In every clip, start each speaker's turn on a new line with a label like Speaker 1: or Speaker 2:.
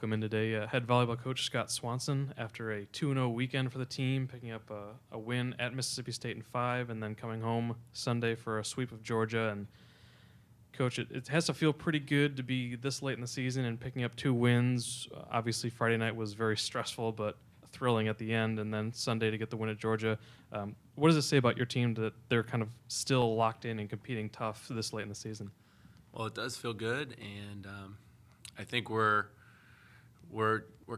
Speaker 1: Welcome in today, head volleyball coach Scott Swanson. After a 2-0 weekend for the team, picking up a win at Mississippi State in 5, and then coming home Sunday for a sweep of Georgia. And coach, it has to feel pretty good to be this late in the season and picking up 2 wins. Obviously, Friday night was very stressful, but thrilling at the end, and then Sunday to get the win at Georgia. What does it say about your team that they're kind of still locked in and competing tough this late in the season?
Speaker 2: Well, it does feel good, and I think we're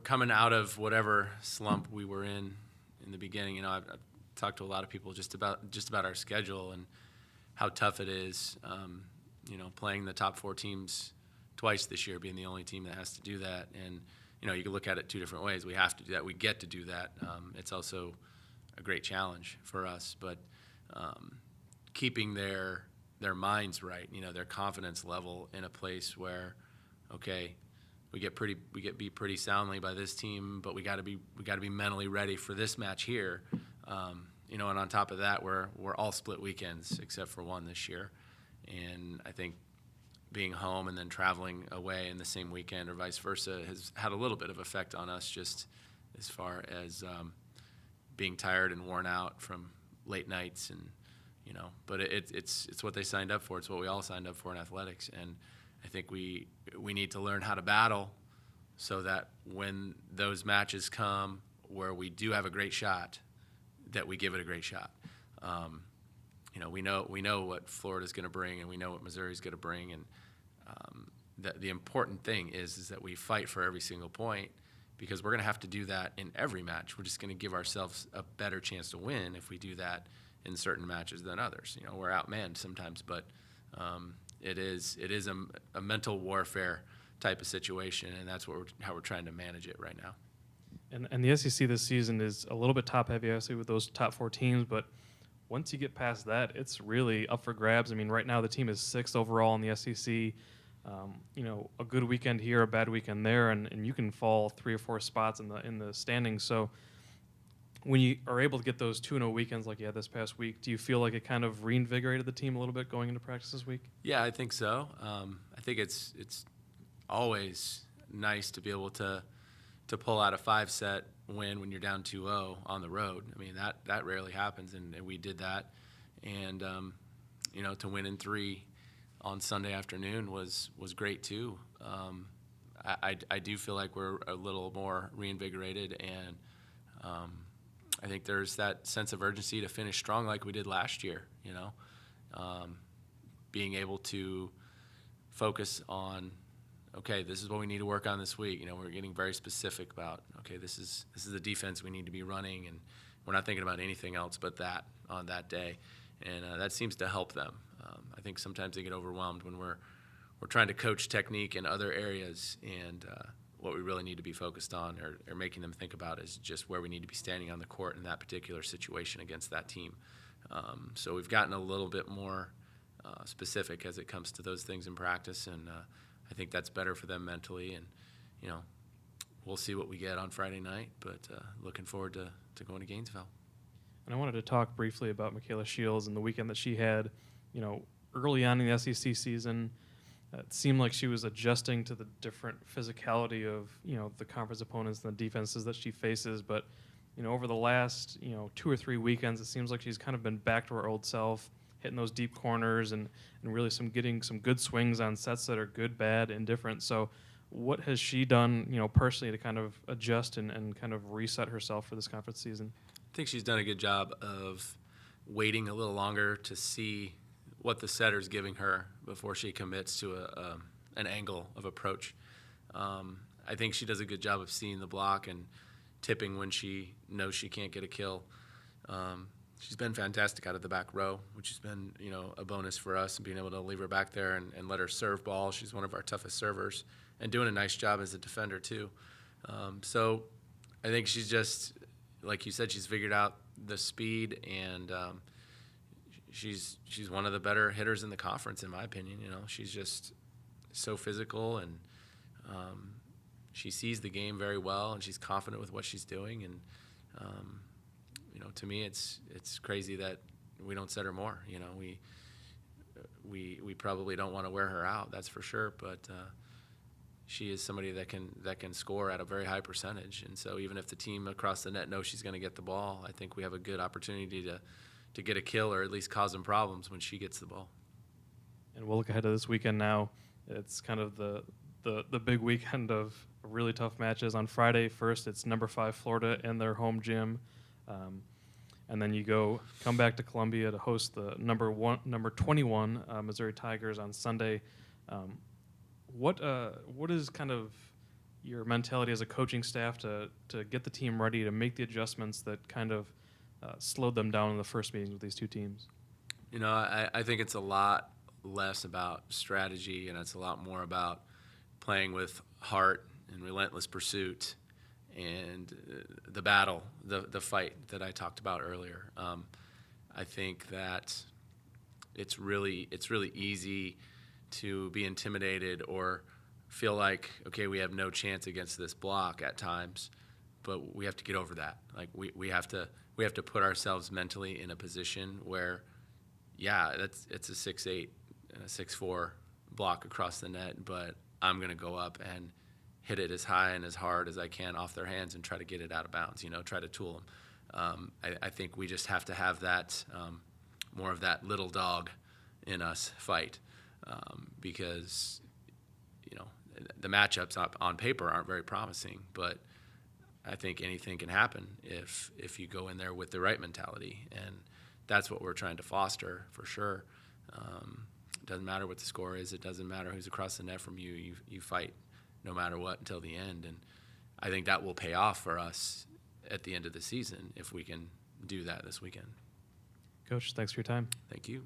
Speaker 2: coming out of whatever slump we were in the beginning. I've talked to a lot of people just about our schedule and how tough it is. Playing the top 4 teams twice this year, being the only team that has to do that, and you can look at it 2 different ways. We have to do that. We get to do that. It's also a great challenge for us, but keeping their minds right, their confidence level in a place where, okay, we get beat pretty soundly by this team, but we got to be mentally ready for this match here. And on top of that, we're all split weekends except for one this year, and I think being home and then traveling away in the same weekend or vice versa has had a little bit of effect on us, just as far as being tired and worn out from late nights and. But it's what they signed up for. It's what we all signed up for in athletics, and I think we need to learn how to battle so that when those matches come where we do have a great shot, that we give it a great shot. We know what Florida's going to bring, and we know what Missouri's going to bring, and the important thing is that we fight for every single point, because we're going to have to do that in every match. We're just going to give ourselves a better chance to win if we do that in certain matches than others. We're outmanned sometimes, but it is a mental warfare type of situation, and that's how we're trying to manage it right now.
Speaker 1: And the SEC this season is a little bit top-heavy, obviously, with those top 4 teams, but once you get past that, it's really up for grabs. I mean, right now the team is 6th overall in the SEC. A good weekend here, a bad weekend there, and you can fall 3 or 4 spots in the standings. So when you are able to get those 2-0 weekends like you had this past week, do you feel like it kind of reinvigorated the team a little bit going into practice this week?
Speaker 2: Yeah, I think so. I think it's always nice to be able to pull out a 5-set win when you're down 2-0 on the road. I mean, that rarely happens, and we did that. And to win in 3 on Sunday afternoon was great too. I do feel like we're a little more reinvigorated, and I think there's that sense of urgency to finish strong like we did last year, being able to focus on, okay, this is what we need to work on this week. We're getting very specific about, okay, this is the defense we need to be running, and we're not thinking about anything else but that on that day, and that seems to help them. I think sometimes they get overwhelmed when we're trying to coach technique in other areas, and what we really need to be focused on or making them think about is just where we need to be standing on the court in that particular situation against that team. So we've gotten a little bit more specific as it comes to those things in practice, and I think that's better for them mentally. And, we'll see what we get on Friday night, but looking forward to going to Gainesville.
Speaker 1: And I wanted to talk briefly about Michaela Shields and the weekend that she had. Early on in the SEC season, it seemed like she was adjusting to the different physicality of, the conference opponents and the defenses that she faces. But, over the last, 2 or 3 weekends, it seems like she's kind of been back to her old self, hitting those deep corners and really getting some good swings on sets that are good, bad, indifferent. So what has she done, personally to kind of adjust and kind of reset herself for this conference season?
Speaker 2: I think she's done a good job of waiting a little longer to see what the setter's giving her before she commits to an angle of approach. I think she does a good job of seeing the block and tipping when she knows she can't get a kill. She's been fantastic out of the back row, which has been, a bonus for us, and being able to leave her back there and let her serve ball. She's one of our toughest servers and doing a nice job as a defender too. So I think she's just, like you said, she's figured out the speed, and she's one of the better hitters in the conference, in my opinion. She's just so physical, and she sees the game very well, and she's confident with what she's doing. And to me, it's crazy that we don't set her more. We probably don't want to wear her out, that's for sure. But she is somebody that can score at a very high percentage. And so even if the team across the net knows she's going to get the ball, I think we have a good opportunity to get a kill or at least cause them problems when she gets the ball.
Speaker 1: And we'll look ahead to this weekend now. It's kind of the big weekend of really tough matches. On Friday, first, it's number 5 Florida in their home gym. And then you come back to Columbia to host the number 21 Missouri Tigers on Sunday. What is kind of your mentality as a coaching staff to get the team ready to make the adjustments that kind of slowed them down in the first meetings with these two teams?
Speaker 2: You know, I think it's a lot less about strategy, and it's a lot more about playing with heart and relentless pursuit and the battle, the fight that I talked about earlier. I think that it's really easy to be intimidated or feel like, okay, we have no chance against this block at times, but we have to get over that. Like we have to put ourselves mentally in a position where, yeah, it's a 6'8" and a 6'4" block across the net, but I'm going to go up and hit it as high and as hard as I can off their hands and try to get it out of bounds, try to tool them. I think we just have to have that, more of that little dog in us fight, because, the matchups on paper aren't very promising, but I think anything can happen if you go in there with the right mentality, and that's what we're trying to foster for sure. It doesn't matter what the score is. It doesn't matter who's across the net from you. You fight no matter what until the end, and I think that will pay off for us at the end of the season if we can do that this weekend.
Speaker 1: Coach, thanks for your time.
Speaker 2: Thank you.